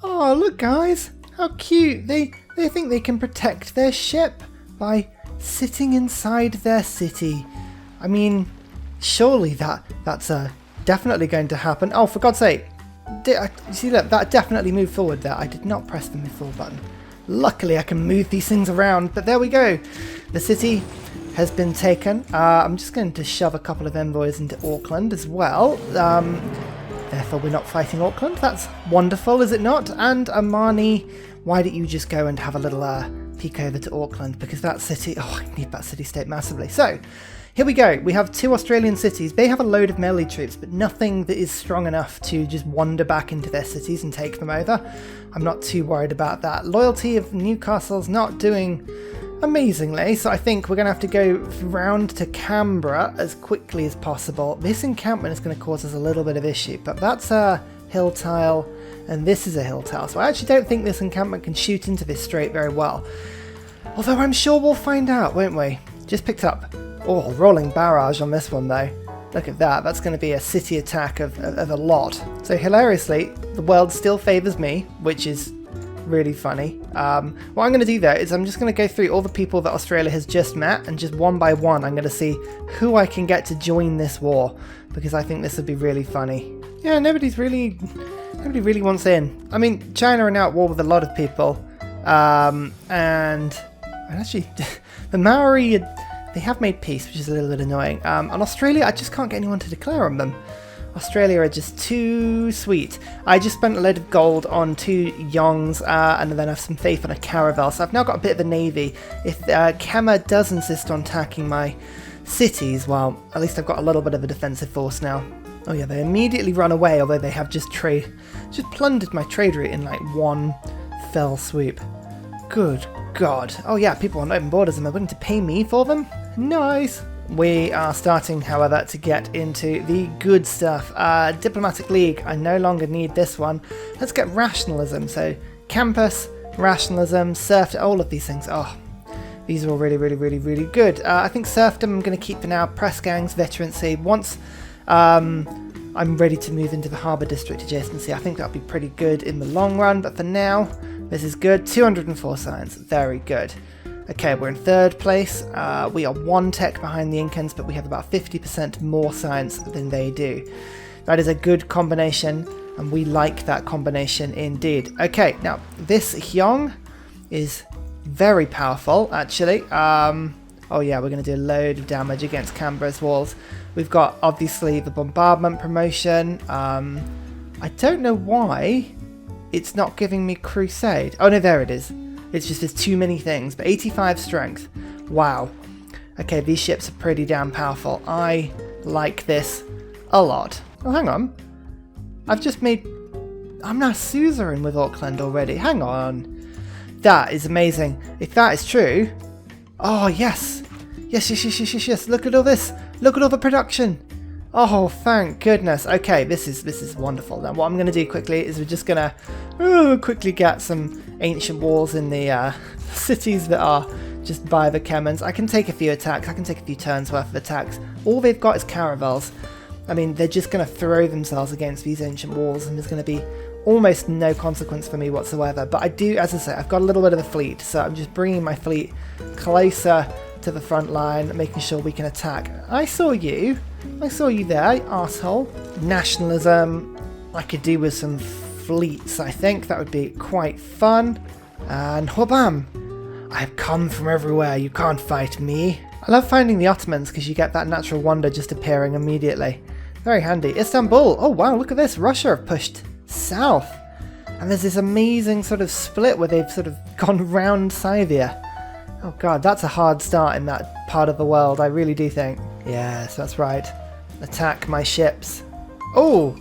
Oh, look guys, how cute. They think they can protect their ship by sitting inside their city. I mean, surely that's definitely going to happen. Oh, for God's sake. You see, look, that definitely moved forward there. I did not press the move forward button. Luckily, I can move these things around, but there we go. The city has been taken. I'm just going to shove a couple of envoys into Auckland as well. Therefore, we're not fighting Auckland. That's wonderful, is it not? And Amani, why don't you just go and have a little peek over to Auckland? Because that city... Oh, I need that city-state massively. So, here we go. We have 2 Australian cities. They have a load of melee troops, but nothing that is strong enough to just wander back into their cities and take them over. I'm not too worried about that. Loyalty of Newcastle's not doing amazingly, so I think we're going to have to go round to Canberra as quickly as possible. This encampment is going to cause us a little bit of issue, but that's a hill tile, and this is a hill tile, so I actually don't think this encampment can shoot into this strait very well. Although I'm sure we'll find out, won't we? Just picked up. Oh, rolling barrage on this one though. Look at that, that's going to be a city attack of a lot. So hilariously, the world still favours me, which is really funny. What I'm going to do there is I'm just going to go through all the people that Australia has just met, and just one by one I'm going to see who I can get to join this war, because I think this would be really funny. Yeah, nobody really wants in. I mean, China are now at war with a lot of people, and actually the Maori, they have made peace, which is a little bit annoying. And Australia, I just can't get anyone to declare on them. Australia are just too sweet. I just spent a load of gold on 2 Yongs, and then I have some faith on a Caravel, so I've now got a bit of a navy. If Kema does insist on attacking my cities, well, at least I've got a little bit of a defensive force now. Oh yeah, they immediately run away, although they have just plundered my trade route in like one fell swoop. Good God. Oh yeah, people on open borders, and they're willing to pay me for them? Nice. We are starting, however, to get into the good stuff. Diplomatic League, I no longer need this one. Let's get rationalism. So, campus, rationalism, serfdom, all of these things. Oh, these are all really, really, really, really good. I think serfdom I'm going to keep for now. Press gangs, veterancy. Once I'm ready to move into the harbour district adjacency, I think that'll be pretty good in the long run. But for now, this is good. 204 science. Very good. Okay, we're in 3rd place. We are 1 tech behind the Incans, but we have about 50% more science than they do. That is a good combination, and we like that combination indeed. Okay, now this Hyong is very powerful, actually. Oh yeah, we're going to do a load of damage against Canberra's walls. We've got, obviously, the bombardment promotion. I don't know why it's not giving me crusade. Oh no, there it is. It's just there's too many things, but 85 strength. Wow. Okay, these ships are pretty damn powerful. I like this a lot. Oh, hang on. I'm now suzerain with Auckland already. Hang on. That is amazing. If that is true... Oh, yes. Yes. Look at all this. Look at all the production. Oh, thank goodness. Okay, this is wonderful. Now, what I'm going to do quickly is we're just going to quickly get some ancient walls in the cities that are just by the Kemens. I can take a few attacks. I can take a few turns worth of attacks. All they've got is caravels. I mean, they're just going to throw themselves against these ancient walls, and there's going to be almost no consequence for me whatsoever. But I do, as I say, I've got a little bit of a fleet, so I'm just bringing my fleet closer to the front line, making sure we can attack. I saw you there, arsehole. Nationalism, I could do with some fleets, I think. That would be quite fun. And whabam! I have come from everywhere, you can't fight me. I love finding the Ottomans because you get that natural wonder just appearing immediately. Very handy. Istanbul! Oh wow, look at this! Russia have pushed south. And there's this amazing sort of split where they've sort of gone round Scythia. Oh god, that's a hard start in that part of the world, I really do think. Yes, that's right. Attack my ships. Oh!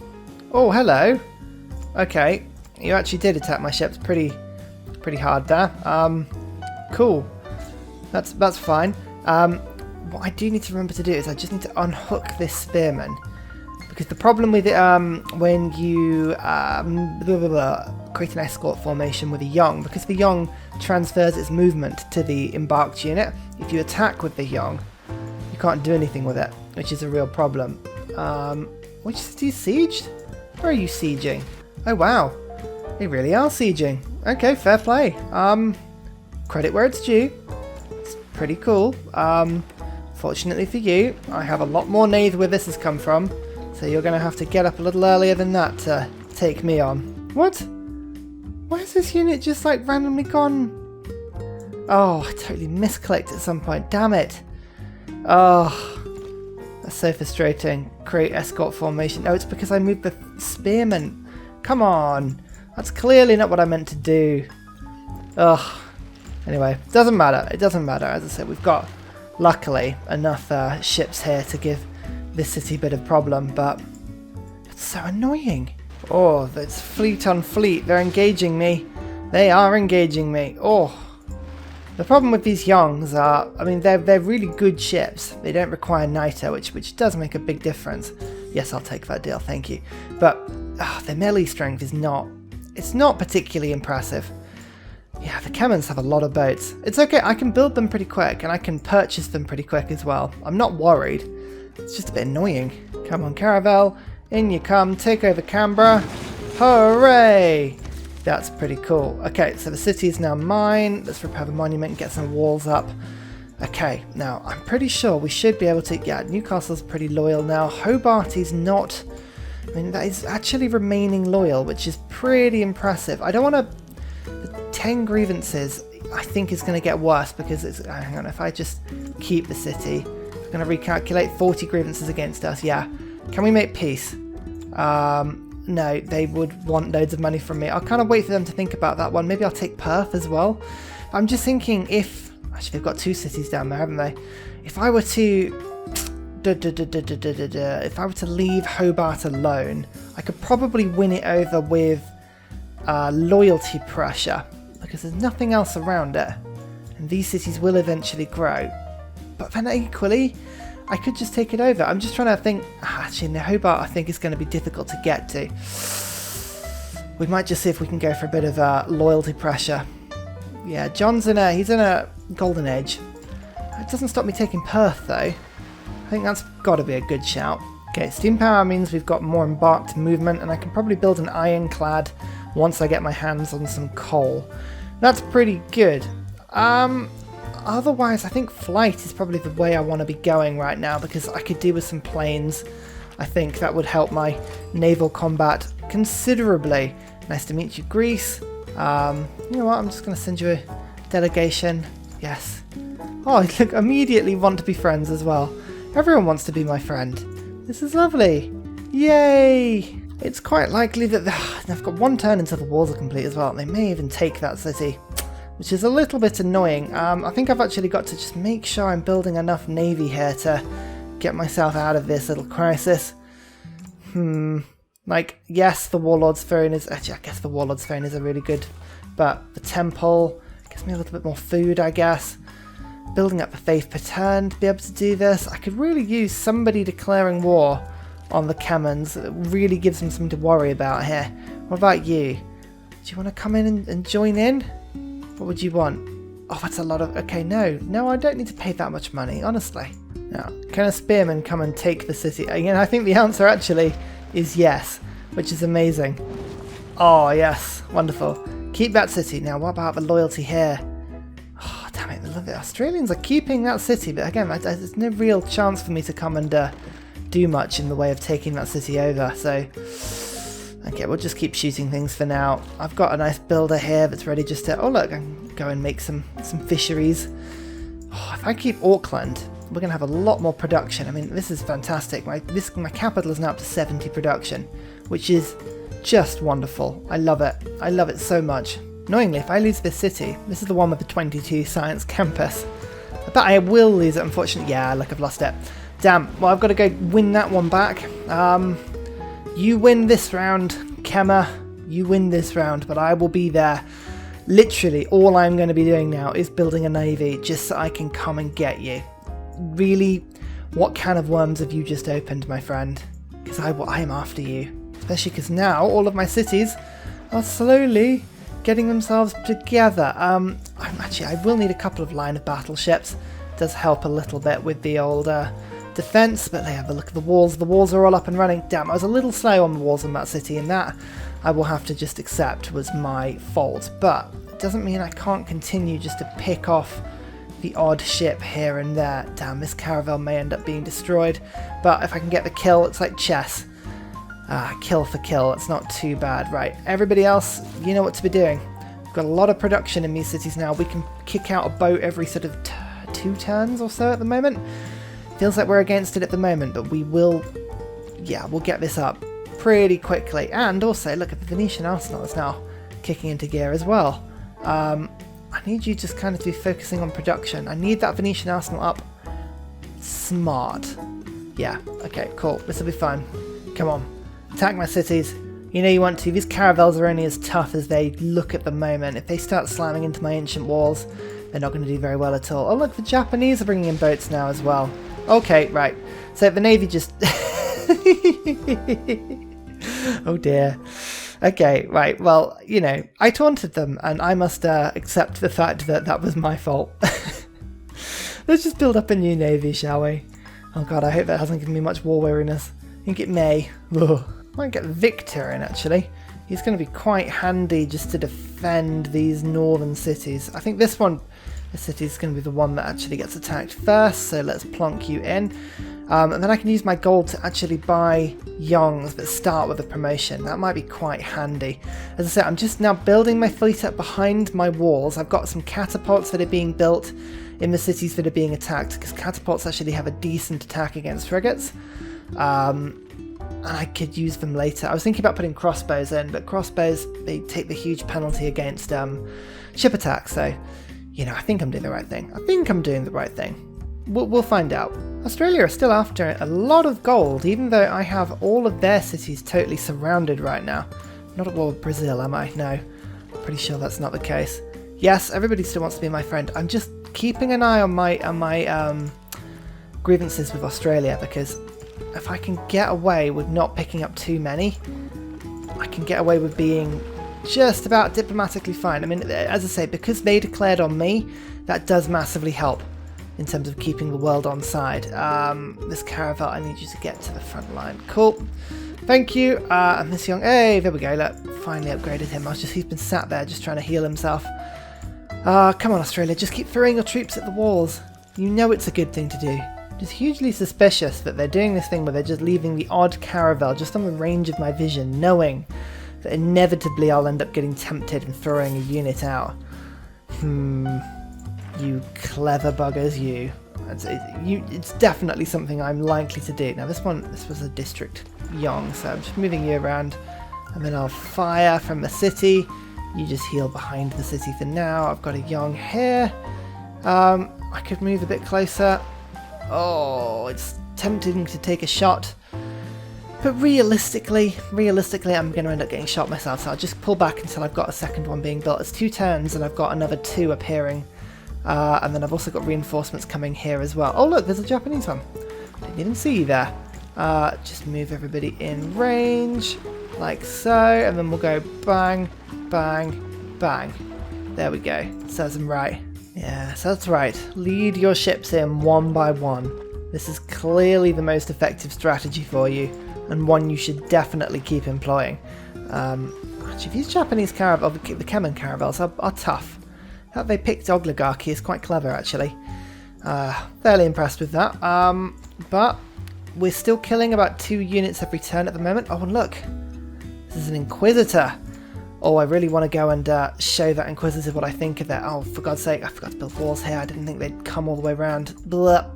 Oh, hello. Okay, you actually did attack my ships pretty hard there. Cool. That's fine. What I do need to remember to do is I just need to unhook this spearman. Because the problem with it, when you create an escort formation with a Yong, because the Yong transfers its movement to the embarked unit, if you attack with the Yong, you can't do anything with it, which is a real problem. Which city is sieged? Where are you sieging? Oh wow. They really are sieging. Okay, fair play. Credit where it's due. It's pretty cool. Fortunately for you, I have a lot more navy where this has come from, so you're going to have to get up a little earlier than that to take me on. What? Why is this unit just like randomly gone? Oh, I totally misclicked at some point. Damn it. Oh, that's so frustrating. Create escort formation. Oh, it's because I moved the spearmen. Come on. That's clearly not what I meant to do. Ugh. Anyway, doesn't matter. It doesn't matter. As I said, we've got, luckily, enough ships here to give this city a bit of problem, but it's so annoying. Oh, it's fleet on fleet. They're engaging me. They are engaging me. Oh. The problem with these Yongs are, I mean, they're really good ships. They don't require niter, which does make a big difference. Yes, I'll take that deal, thank you. But their melee strength is not, it's not particularly impressive. Yeah, the Cemmons have a lot of boats. It's okay, I can build them pretty quick, and I can purchase them pretty quick as well. I'm not worried. It's just a bit annoying. Come on, Caravel, in you come, take over Canberra. Hooray! That's pretty cool. Okay, so the city is now mine. Let's repair the monument and get some walls up. Okay, now I'm pretty sure we should be able to... Yeah, Newcastle's pretty loyal now. Hobart is not... I mean, that is actually remaining loyal, which is pretty impressive. I don't want to... The 10 grievances, I think, is going to get worse because it's... Hang on, if I just keep the city, I'm going to recalculate 40 grievances against us. Yeah. Can we make peace? No, they would want loads of money from me. I'll kind of wait for them to think about that one. Maybe I'll take Perth as well. I'm just thinking if... Actually, they've got 2 cities down there, haven't they? If I were to... If I were to leave Hobart alone, I could probably win it over with loyalty pressure, because there's nothing else around it. And these cities will eventually grow. But then equally... I could just take it over. I'm just trying to think... Actually, no, Hobart I think is going to be difficult to get to. We might just see if we can go for a bit of loyalty pressure. Yeah, John's he's in a golden age. It doesn't stop me taking Perth, though. I think that's got to be a good shout. Okay, steam power means we've got more embarked movement, and I can probably build an ironclad once I get my hands on some coal. That's pretty good. Otherwise, I think flight is probably the way I want to be going right now, because I could do with some planes. I think that would help my naval combat considerably. Nice to meet you, Greece. You know what? I'm just going to send you a delegation. Yes. Oh, look, immediately want to be friends as well. Everyone wants to be my friend. This is lovely. Yay! It's quite likely that they've got 1 turn until the walls are complete as well. They may even take that city, which is a little bit annoying. I think I've actually got to just make sure I'm building enough navy here to get myself out of this little crisis. Like, yes, the Warlord's Throne is... Actually, I guess the Warlord's Throne is a really good... But the Temple gives me a little bit more food, I guess. Building up the Faith per turn to be able to do this. I could really use somebody declaring war on the Cemmons. It really gives them something to worry about here. What about you? Do you want to come in and join in? What would you want? Oh, that's a lot of... Okay, no, I don't need to pay that much money, honestly. Now, can a spearman come and take the city? Again, I think the answer actually is yes, which is amazing. Oh, yes, wonderful. Keep that city. Now, what about the loyalty here? Oh, damn it, the Australians are keeping that city, but again, there's no real chance for me to come and do much in the way of taking that city over, so... Okay, we'll just keep shooting things for now. I've got a nice builder here that's ready just to... Oh, look, I can go and make some fisheries. Oh, if I keep Auckland, we're going to have a lot more production. I mean, this is fantastic. My capital is now up to 70 production, which is just wonderful. I love it. I love it so much. Annoyingly, if I lose this city, this is the one with the 22 science campus. I bet I will lose it, unfortunately. Yeah, look, I've lost it. Damn. Well, I've got to go win that one back. You win this round, Kemmer. You win this round, but I will be there. Literally, all I'm going to be doing now is building a navy just so I can come and get you. Really, what can of worms have you just opened, my friend? Because I am after you. Especially because now all of my cities are slowly getting themselves together. I will need a couple of line of battle ships. It does help a little bit with the old defense, but they have a look at the walls. The walls are all up and running. Damn, I was a little slow on the walls in that city, and that I will have to just accept was my fault. But it doesn't mean I can't continue just to pick off the odd ship here and there. Damn, this caravel may end up being destroyed, but if I can get the kill, it's like chess. Kill for kill, it's not too bad. Right, everybody else, you know what to be doing. We've got a lot of production in these cities now. We can kick out a boat every sort of 2 turns or so at the moment. Feels like we're against it at the moment, but we will, yeah, we'll get this up pretty quickly. And also, look at the Venetian arsenal is now kicking into gear as well. I need you just kind of to be focusing on production. I need that Venetian arsenal up. Smart. Yeah, okay, cool. This will be fun. Come on. Attack my cities. You know you want to. These caravels are only as tough as they look at the moment. If they start slamming into my ancient walls, they're not going to do very well at all. Oh look, the Japanese are bringing in boats now as well. Okay, right. So the Navy just... Oh dear. Okay, right. Well, you know, I taunted them, and I must accept the fact that that was my fault. Let's just build up a new Navy, shall we? Oh god, I hope that hasn't given me much war weariness. I think it may. Ugh. Might get Victor in, actually. He's going to be quite handy just to defend these northern cities. I think this city is going to be the one that actually gets attacked first, so let's plonk you in. And then I can use my gold to actually buy Yongs that start with a promotion. That might be quite handy. As I said, I'm just now building my fleet up behind my walls. I've got some catapults that are being built in the cities that are being attacked, because catapults actually have a decent attack against frigates. And I could use them later. I was thinking about putting crossbows in, but crossbows, they take the huge penalty against ship attacks, so, you know, I think I'm doing the right thing. We'll find out. Australia are still after a lot of gold, even though I have all of their cities totally surrounded right now. Not at war with Brazil, am I? No. Pretty sure that's not the case. Yes, everybody still wants to be my friend. I'm just keeping an eye on my grievances with Australia, because if I can get away with not picking up too many, I can get away with being just about diplomatically fine. I mean, as I say, because they declared on me, that does massively help in terms of keeping the world on side. This caravel, I need you to get to the front line. Cool. Thank you. And this young... Hey, there we go. Look, finally upgraded him. He's been sat there just trying to heal himself. Come on, Australia. Just keep throwing your troops at the walls. You know it's a good thing to do. It's hugely suspicious that they're doing this thing where they're just leaving the odd caravel just on the range of my vision, knowing that inevitably I'll end up getting tempted and throwing a unit out. You clever buggers, you. It's definitely something I'm likely to do. Now this was a district Yong, so I'm just moving you around, and then I'll fire from the city. You just heal behind the city for now. I've got a Yong here. I could move a bit closer. Oh, it's tempting to take a shot. But realistically, I'm going to end up getting shot myself, so I'll just pull back until I've got a second one being built. It's 2 turns, and I've got another 2 appearing. And then I've also got reinforcements coming here as well. Oh look, there's a Japanese one. Didn't even see you there. Just move everybody in range, like so, and then we'll go bang, bang, bang. There we go. Serves them right. Yeah, so that's right. Lead your ships in one by one. This is clearly the most effective strategy for you, and one you should definitely keep employing. Actually, these Japanese caravels, the Kemen caravels, are tough. How they picked oligarchy is quite clever, actually. Fairly impressed with that. But we're still killing about 2 units every turn at the moment. Oh, and look, this is an Inquisitor. Oh, I really want to go and show that Inquisitor what I think of that. Oh, for God's sake, I forgot to build walls here. I didn't think they'd come all the way around. Blah.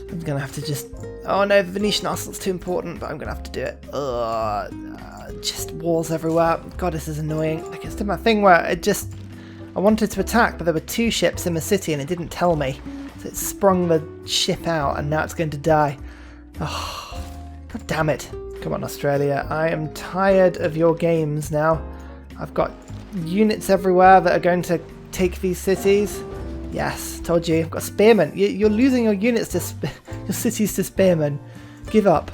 I'm going to have to just... Oh no, the Venetian arsenal's too important, but I'm going to have to do it. Just walls everywhere. God, this is annoying. I just did my thing where it just... I wanted to attack, but there were 2 ships in the city and it didn't tell me. So it sprung the ship out and now it's going to die. Oh, God damn it. Come on, Australia. I am tired of your games now. I've got units everywhere that are going to take these cities. Yes, told you. I've got spearmen. You're losing your units to your cities to spearmen. Give up.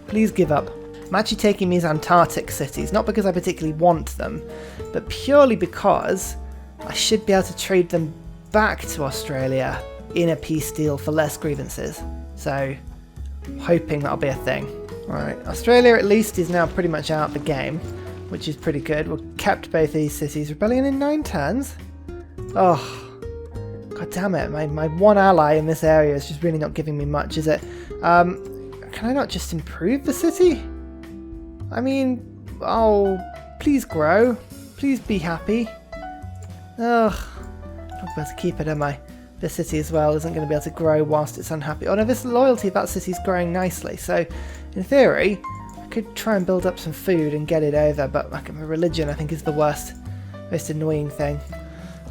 Please give up. I'm actually taking these Antarctic cities, not because I particularly want them, but purely because I should be able to trade them back to Australia in a peace deal for less grievances. So, hoping that'll be a thing. Alright, Australia at least is now pretty much out of the game, which is pretty good. We've kept both these cities. Rebellion in 9 turns? Oh, god damn it. My one ally in this area is just really not giving me much, is it? Can I not just improve the city? I mean, oh, please grow. Please be happy. Ugh, I'm not going to be able to keep it, am I? This city as well isn't going to be able to grow whilst it's unhappy. Oh no, this loyalty of that city's growing nicely. So, in theory, I could try and build up some food and get it over, but like, my religion I think is the worst, most annoying thing.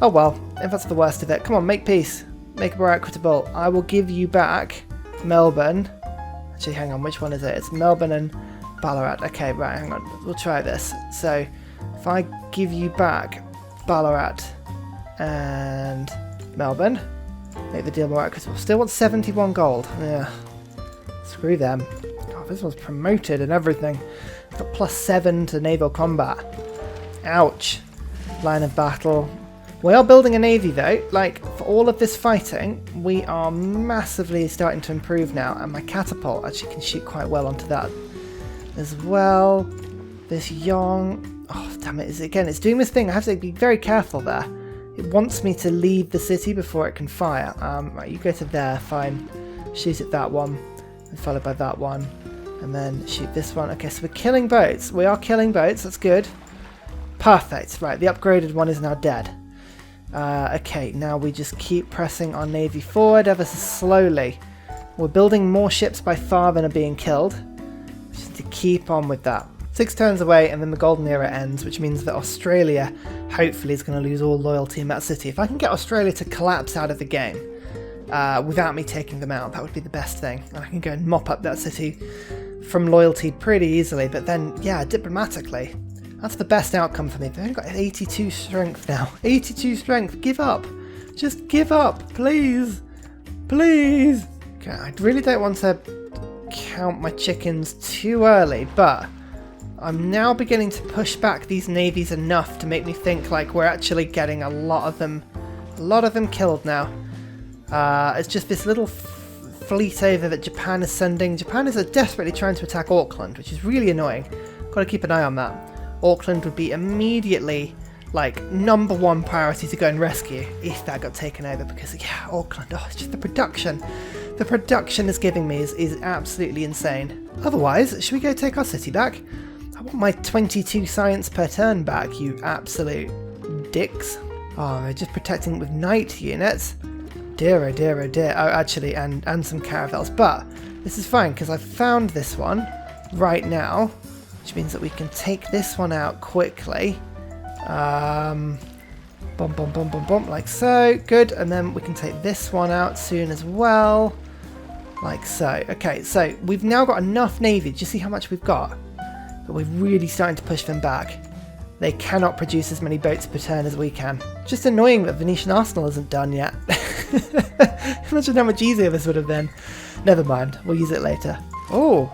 Oh well, if that's the worst of it. Come on, make peace. Make it more equitable. I will give you back Melbourne. Actually, hang on, which one is it? It's Melbourne and Ballarat. Okay, right, hang on. We'll try this. So, if I give you back Ballarat and Melbourne, make the deal more equitable. Still want 71 gold. Yeah. Screw them. God, this one's promoted and everything. Got +7 to naval combat. Ouch. Line of battle. We are building a navy though. Like, for all of this fighting, we are massively starting to improve now. And my catapult actually can shoot quite well onto that as well. This Yong. Oh, damn it. It's doing this thing. I have to be very careful there. It wants me to leave the city before it can fire. Right, you go to there, fine. Shoot at that one, and followed by that one, and then shoot this one. Okay, so we're killing boats. We are killing boats, that's good. Perfect. Right, the upgraded one is now dead. Okay, now we just keep pressing our navy forward ever so slowly. We're building more ships by far than are being killed. Just to keep on with that. 6 turns away and then the golden era ends, which means that Australia hopefully is going to lose all loyalty in that city. If I can get Australia to collapse out of the game without me taking them out, that would be the best thing. And I can go and mop up that city from loyalty pretty easily, but then, yeah, diplomatically, that's the best outcome for me. They've only got 82 strength now. 82 strength, give up. Just give up, please. Please. Okay, I really don't want to count my chickens too early, but I'm now beginning to push back these navies enough to make me think like we're actually getting a lot of them killed now. It's just this little fleet over that Japan is sending. Japan is desperately trying to attack Auckland, which is really annoying. Got to keep an eye on that. Auckland would be immediately like #1 priority to go and rescue if that got taken over, because yeah, Auckland, oh, it's just the production. The production is giving me is absolutely insane. Otherwise, should we go take our city back? I want my 22 science per turn back, you absolute dicks. Oh, they're just protecting it with knight units. Dear, oh dear, oh dear. Oh, actually, and some caravels. But this is fine, because I've found this one right now, which means that we can take this one out quickly. Boom, boom, boom, boom, boom, like so. Good, and then we can take this one out soon as well. Like so. Okay, so we've now got enough navy. Do you see how much we've got? But we're really starting to push them back. They cannot produce as many boats per turn as we can. Just annoying that Venetian Arsenal isn't done yet. Imagine how much easier this would have been. Never mind, we'll use it later. Oh,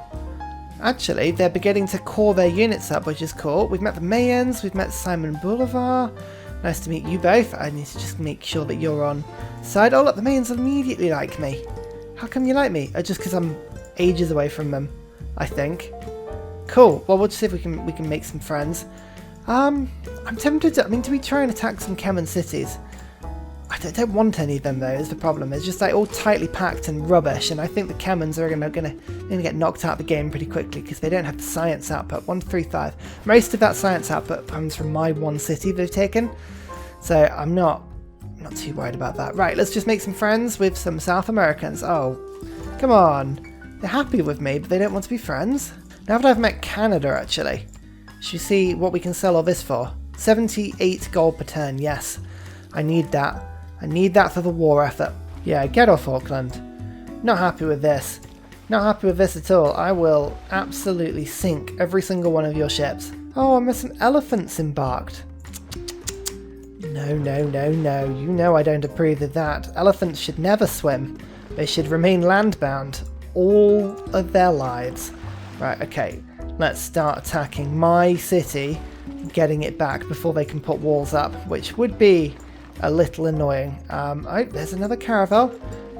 actually, they're beginning to core their units up, which is cool. We've met the Mayans, we've met Simon Bolivar. Nice to meet you both. I need to just make sure that you're on side. Oh look, the Mayans immediately like me. How come you like me? Oh, just because I'm ages away from them, I think. Cool. Well, we'll just see if we can make some friends. I'm tempted to. I mean, do we try and attack some Kemen cities? I don't want any of them though. Is the problem? It's just like all tightly packed and rubbish, and I think the Kemens are gonna get knocked out of the game pretty quickly because they don't have the science output. 135. Most of that science output comes from my one city they've taken, so I'm not too worried about that. Right, let's just make some friends with some South Americans. Oh, come on. They're happy with me, but they don't want to be friends. Now that I've met Canada, actually, should we see what we can sell all this for? 78 gold per turn, yes. I need that. I need that for the war effort. Yeah, get off Auckland. Not happy with this. Not happy with this at all. I will absolutely sink every single one of your ships. Oh, I missed some elephants embarked. No, no, no, no. You know I don't approve of that. Elephants should never swim. They should remain landbound all of their lives. Right, okay. Let's start attacking my city, getting it back before they can put walls up, which would be a little annoying. Oh, there's another caravel.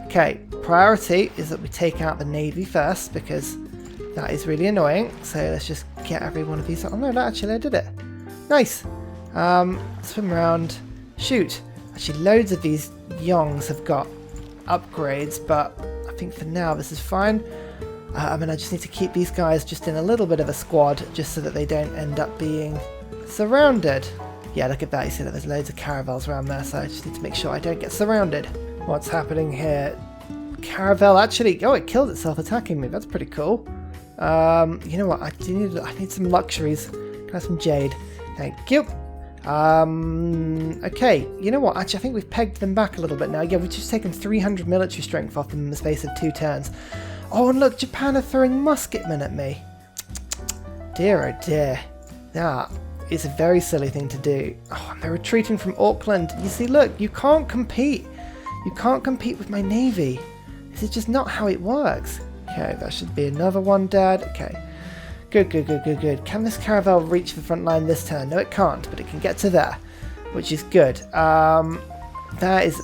Okay, priority is that we take out the Navy first because that is really annoying. So let's just get every one of these. Oh no, actually I did it. Nice. Swim around. Shoot. Actually, loads of these Yongs have got upgrades, but I think for now this is fine. I mean, I just need to keep these guys just in a little bit of a squad just so that they don't end up being surrounded. Yeah, look at that. You see that there's loads of caravels around there, so I just need to make sure I don't get surrounded. What's happening here? Caravel actually... Oh, it killed itself attacking me. That's pretty cool. You know what? I need some luxuries. Can I have some jade? Thank you. Okay. You know what? Actually, I think we've pegged them back a little bit now. Yeah, we've just taken 300 military strength off them in the space of 2 turns. Oh, and look, Japan are throwing musketmen at me. Dear, oh dear. That is a very silly thing to do. Oh, and they're retreating from Auckland. You see, look, you can't compete. You can't compete with my navy. This is just not how it works. Okay, that should be another one dead. Okay. Good, good, good, good, good. Can this caravel reach the front line this turn? No, it can't, but it can get to there, which is good. That is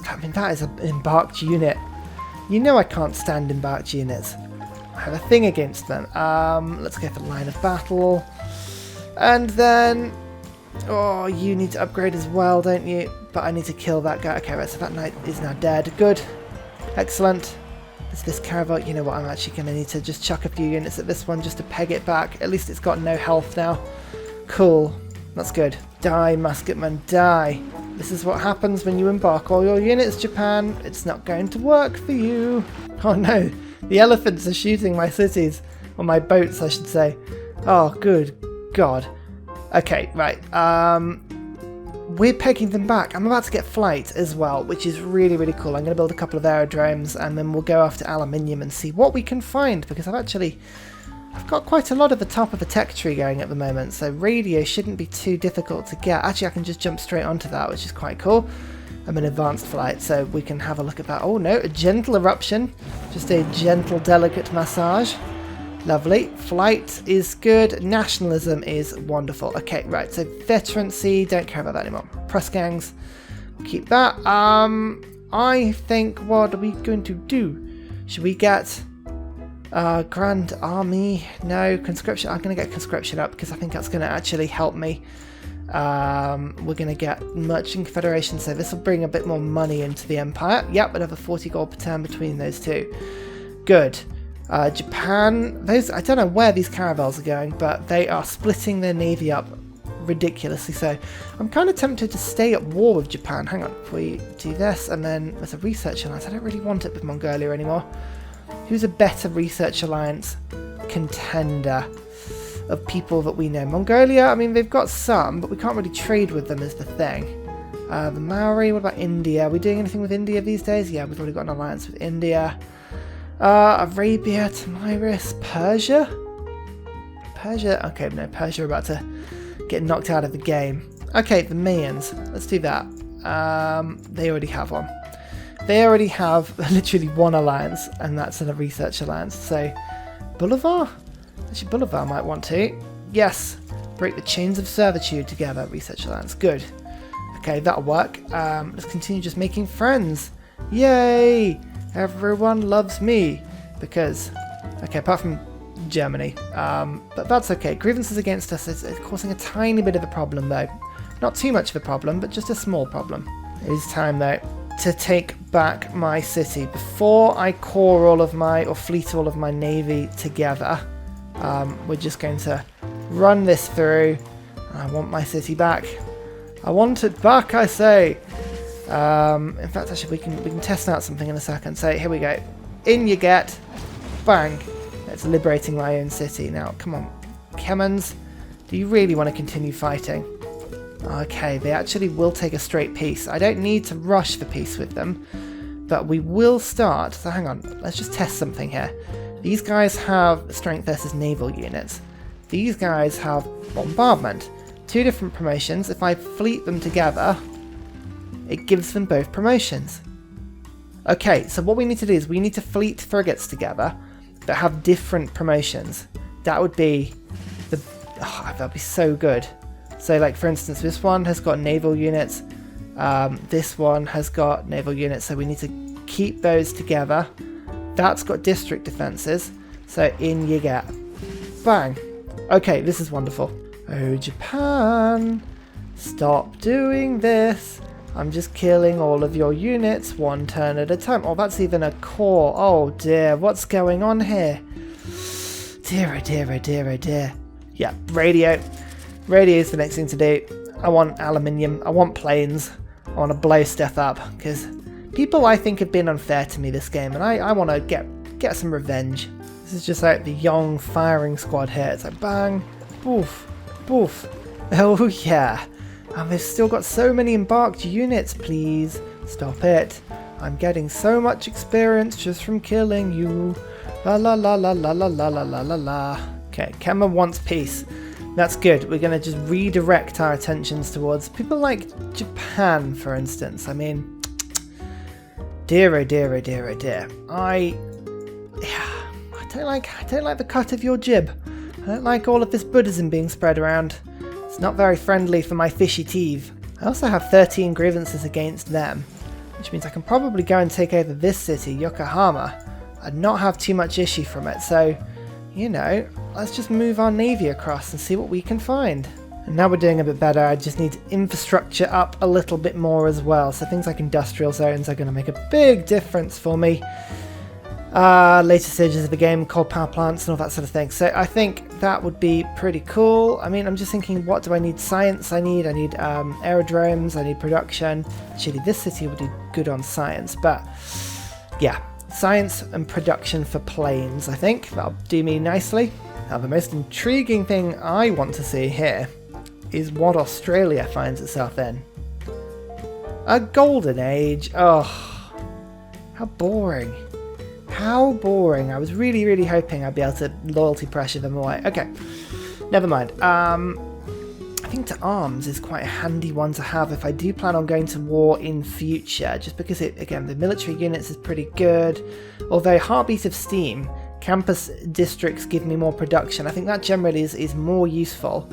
an embarked unit. You know I can't stand embarked units. I have a thing against them. Let's go for line of battle. And then... Oh, you need to upgrade as well, don't you? But I need to kill that guy. Okay, right, so that knight is now dead. Good. Excellent. Is this caravel? You know what, I'm actually going to need to just chuck a few units at this one just to peg it back. At least it's got no health now. Cool. That's good. Die, musketman, die. This is what happens when you embark all your units, Japan. It's not going to work for you. Oh no, the elephants are shooting my cities. Or my boats, I should say. Oh, good God. Okay, right. We're pegging them back. I'm about to get flight as well, which is really, really cool. I'm going to build a couple of aerodromes and then we'll go after aluminium and see what we can find, because I've got quite a lot of the top of the tech tree going at the moment, so radio shouldn't be too difficult to get. Actually, I can just jump straight onto that, which is quite cool. I'm in advanced flight, so we can have a look at that. Oh no, a gentle eruption. Just a gentle, delicate massage. Lovely. Flight is good. Nationalism is wonderful. Okay, right. So veterancy, don't care about that anymore. Press gangs, we'll keep that. I think, what are we going to do? Should we get Grand Army? No, conscription. I'm going to get conscription up because I think that's going to actually help me. We're going to get Merchant Confederation, so this will bring a bit more money into the Empire. Yep, another 40 gold per turn between those two. Good. Japan, I don't know where these caravels are going, but they are splitting their navy up ridiculously. So I'm kind of tempted to stay at war with Japan. Hang on, if we do this, and then with a research alliance, I don't really want it with Mongolia anymore. Who's a better research alliance contender of people that we know? Mongolia, I mean, they've got some, but we can't really trade with them is the thing. The Maori, what about India? Are we doing anything with India these days? Yeah, we've already got an alliance with India. Arabia, Tamiris, Persia? Persia? Okay, no, Persia are about to get knocked out of the game. Okay, the Mayans. Let's do that. They already have one. They already have literally one alliance, and that's a research alliance. So, Bolivar? Actually, Bolivar might want to. Yes. Break the chains of servitude together. Research alliance. Good. Okay, that'll work. Let's continue just making friends. Yay! Everyone loves me because, okay, apart from Germany, but that's okay. Grievances against us is causing a tiny bit of a problem though. Not too much of a problem, but just a small problem. It is time though to take back my city. Before I core all of my, or fleet all of my navy together, we're just going to run this through. I want my city back. I want it back, I say. In fact, actually, we can test out something in a second. So here we go. In you get. Bang. It's liberating my own city. Now, come on. Kemans, do you really want to continue fighting? Okay, they actually will take a straight peace. I don't need to rush for peace with them, but we will start. So hang on. Let's just test something here. These guys have strength versus naval units. These guys have bombardment. 2 different promotions. If I fleet them together, it gives them both promotions. Okay, so what we need to do is we need to fleet frigates together that have different promotions. That would be that'd be so good. So like for instance, this one has got naval units. This one has got naval units, so we need to keep those together. That's got district defenses, so in you get. Bang. Okay, this is wonderful. Oh, Japan, stop doing this. I'm just killing all of your units one turn at a time. Oh, that's even a core. Oh dear, what's going on here? Dear, oh dear, oh dear, oh dear. Yeah, radio. Radio is the next thing to do. I want aluminium. I want planes. I want to blow stuff up, because people, I think, have been unfair to me this game, and I want to get some revenge. This is just like the young firing squad here. It's like bang, boof, boof. Oh yeah. And they've still got so many embarked units, please. Stop it. I'm getting so much experience just from killing you. La la la la la la la la la la. Okay, Kemba wants peace. That's good. We're going to just redirect our attentions towards people like Japan, for instance. I mean, dear, oh dear, oh dear, oh dear. I don't like the cut of your jib. I don't like all of this Buddhism being spread around. It's not very friendly for my fishy teeth. I also have 13 grievances against them, which means I can probably go and take over this city, Yokohama, and not have too much issue from it. So, you know, let's just move our navy across and see what we can find. And now we're doing a bit better. I just need infrastructure up a little bit more as well. So things like industrial zones are going to make a big difference for me. Later stages of the game, coal power plants and all that sort of thing. So I think that would be pretty cool. I mean, I'm just thinking, what do I need? Science I need aerodromes, I need production. Actually, this city would do good on science, but yeah. Science and production for planes, I think. That'll do me nicely. Now, the most intriguing thing I want to see here is what Australia finds itself in. A golden age. Oh, how boring. How boring. I was really, really hoping I'd be able to loyalty pressure them away. Okay, never mind. I think to arms is quite a handy one to have if I do plan on going to war in future, just because it, again, the military units is pretty good. Although Heartbeat of Steam, campus districts give me more production. I think that generally is more useful,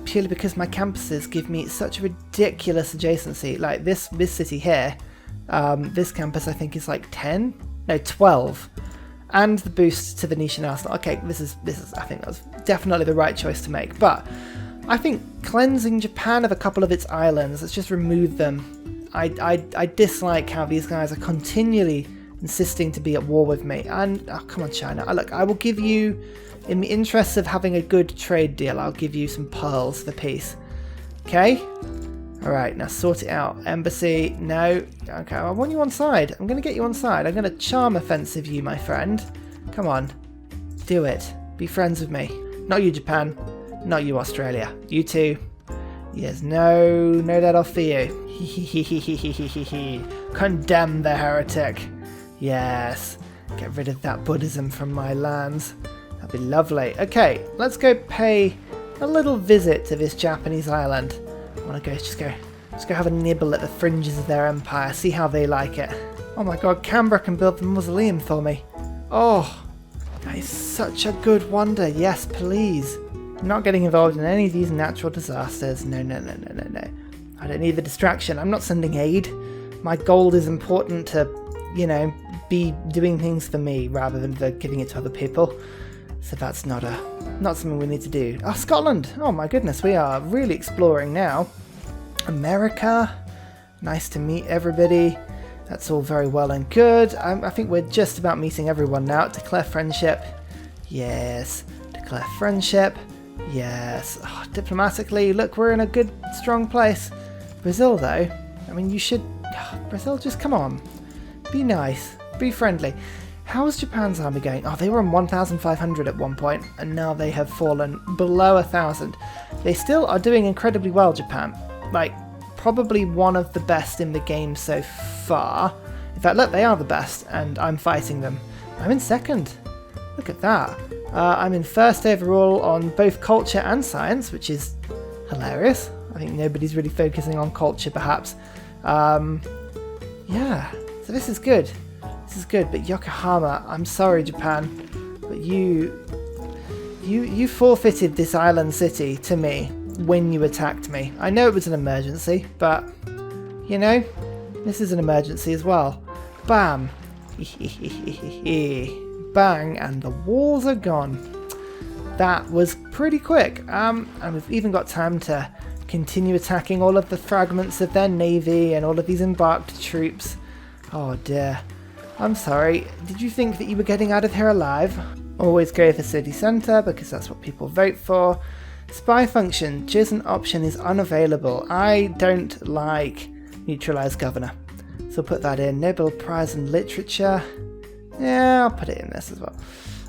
purely because my campuses give me such a ridiculous adjacency. Like this city here, this campus I think is like 10, no 12. And the boost to the Venetian arsenal. Okay, this is I think that was definitely the right choice to make. But I think cleansing Japan of a couple of its islands, let's just remove them. I dislike how these guys are continually insisting to be at war with me. And oh, come on, China. Look, I will give you, in the interests of having a good trade deal, I'll give you some pearls for peace. Okay? Alright, now sort it out. Embassy, no. Okay, I want you on side. I'm going to get you on side. I'm going to charm offensive you, my friend. Come on. Do it. Be friends with me. Not you, Japan. Not you, Australia. You two. Yes, no let off for you. Condemn the heretic. Yes. Get rid of that Buddhism from my lands. That'd be lovely. Okay, let's go pay a little visit to this Japanese island. I want to just go have a nibble at the fringes of their empire, see how they like it. Oh my god, Canberra can build the mausoleum for me. Oh, that is such a good wonder. Yes, please. I'm not getting involved in any of these natural disasters. No. I don't need the distraction. I'm not sending aid. My gold is important to, you know, be doing things for me rather than for giving it to other people. So that's not something we need to do. Oh, Scotland! Oh my goodness, we are really exploring now. America, nice to meet everybody. That's all very well and good. I think we're just about meeting everyone now. Declare friendship. Yes. Declare friendship. Yes. Oh, diplomatically, look, we're in a good, strong place. Brazil, though, I mean, you should... Brazil, just come on. Be nice. Be friendly. How's Japan's army going? Oh, they were on 1,500 at one point, and now they have fallen below 1,000. They still are doing incredibly well, Japan. Like, probably one of the best in the game so far. In fact, look, they are the best, and I'm fighting them. I'm in second. Look at that. I'm in first overall on both culture and science, which is hilarious. I think nobody's really focusing on culture, perhaps. Yeah, so this is good. This is good, but Yokohama, I'm sorry, Japan, but you forfeited this island city to me when you attacked me. I know it was an emergency, but, you know, this is an emergency as well. Bam. Bang, and the walls are gone. That was pretty quick. And we've even got time to continue attacking all of the fragments of their navy and all of these embarked troops. Oh dear. I'm sorry. Did you think that you were getting out of here alive? Always go for city centre because that's what people vote for. Spy function. Chosen option is unavailable. I don't like neutralise governor. So put that in. Nobel Prize in Literature. Yeah, I'll put it in this as well.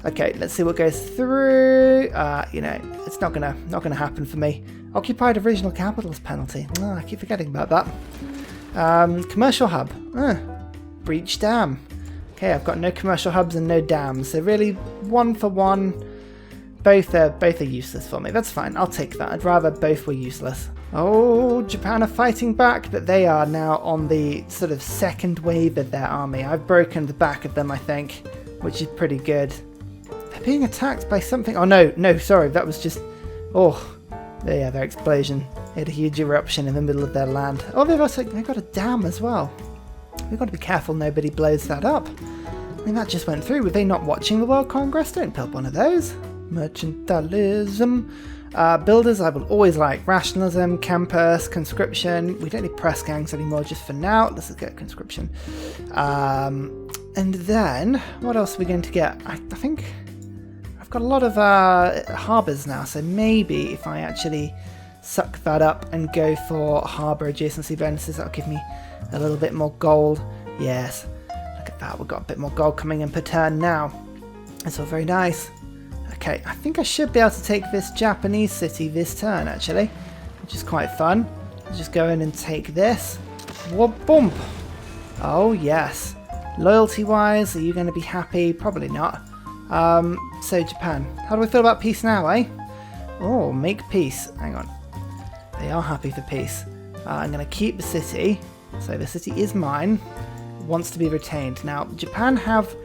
Okay, let's see what goes through. You know, it's not gonna happen for me. Occupied original capital's penalty. Oh, I keep forgetting about that. Commercial hub. Breach dam. Okay, I've got no commercial hubs and no dams. So really, 1 for 1. Both are useless for me. That's fine. I'll take that. I'd rather both were useless. Oh, Japan are fighting back, but they are now on the sort of second wave of their army. I've broken the back of them, I think, which is pretty good. They're being attacked by something. Oh no, sorry, that was just. Oh, yeah, their explosion. They had a huge eruption in the middle of their land. Oh, they've got a dam as well. We've got to be careful nobody blows that up. I mean, that just went through. Were they not watching the World Congress? Don't build one of those. Mercantilism. Builders I will always like. Rationalism, campus, conscription. We don't need press gangs anymore just for now. Let's get conscription. And then, what else are we going to get? I think I've got a lot of harbours now, so maybe if I actually suck that up and go for harbour adjacency bonuses, that'll give me a little bit more gold. Yes, look at that. We've got a bit more gold coming in per turn now. That's all very nice. Okay, I think I should be able to take this Japanese city this turn, actually, which is quite fun. I'll just go in and take this. Whoop, bump. Oh, yes. Loyalty-wise, are you going to be happy? Probably not. So, Japan. How do I feel about peace now, eh? Oh, make peace. Hang on. They are happy for peace. I'm going to keep the city. So, the city is mine. It wants to be retained. Now, Japan have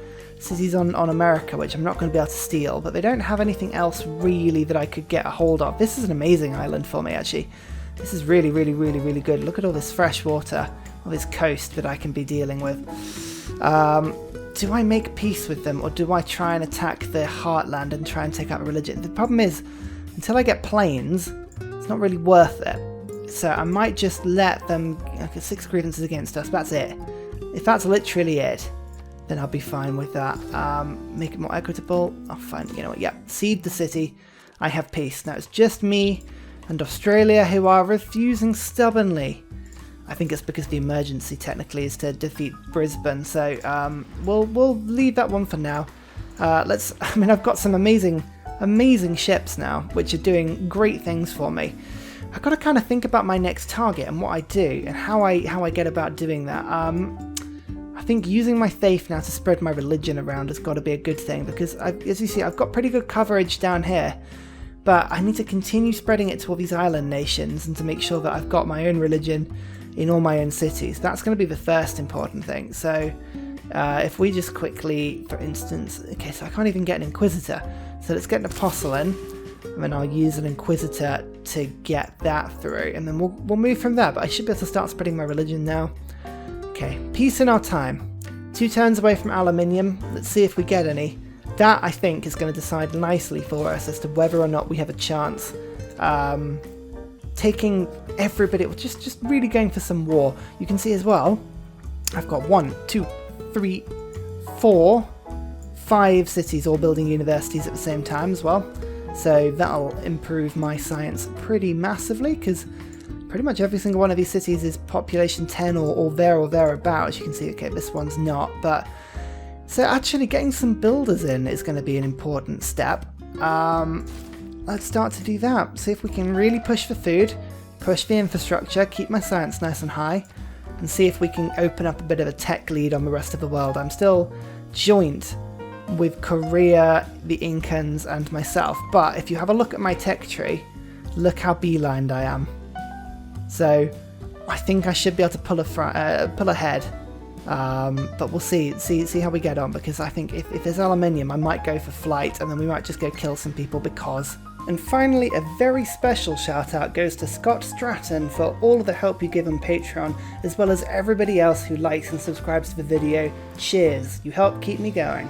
cities on America, which I'm not going to be able to steal, but they don't have anything else really that I could get a hold of. This is an amazing island for me, actually. This is really, really, really, really good. Look at all this fresh water, all this coast that I can be dealing with. Do I make peace with them, or do I try and attack the heartland and try and take out religion? The problem is, until I get planes, it's not really worth it. So I might just let them... Okay, 6 grievances against us, that's it. If that's literally it, then I'll be fine with that. Make it more equitable. I'll find, you know what, yeah, cede the city. I have peace. Now it's just me and Australia who are refusing stubbornly. I think it's because the emergency technically is to defeat Brisbane, so we'll leave that one for now. I mean, I've got some amazing ships now, which are doing great things for me. I've got to kind of think about my next target and what I do and how I get about doing that. I think using my faith now to spread my religion around has got to be a good thing, because as you see, I've got pretty good coverage down here, but I need to continue spreading it to all these island nations and to make sure that I've got my own religion in all my own cities. That's going to be the first important thing. So if we just quickly, for instance, okay, so I can't even get an Inquisitor, so let's get an Apostle in, and then I'll use an Inquisitor to get that through, and then we'll move from there. But I should be able to start spreading my religion now. Okay, peace in our time. 2 turns away from aluminium. Let's see if we get any. That, I think, is going to decide nicely for us as to whether or not we have a chance. Taking everybody, just really going for some war. You can see as well, I've got 1, 2, 3, 4, 5 cities all building universities at the same time as well. So that'll improve my science pretty massively, because pretty much every single one of these cities is population 10 or thereabouts. You can see, okay, this one's not, but so actually getting some builders in is going to be an important step. Let's start to do that. See if we can really push for food, push the infrastructure, keep my science nice and high, and see if we can open up a bit of a tech lead on the rest of the world. I'm still joint with Korea, the Incans, and myself, but if you have a look at my tech tree, look how beelined I am. So I think I should be able to pull ahead, but we'll see how we get on, because I think if there's aluminium, I might go for flight, and then we might just go kill some people because And finally, a very special shout out goes to Scott Stratton for all of the help you give on Patreon, as well as everybody else who likes and subscribes to the video. Cheers, you help keep me going.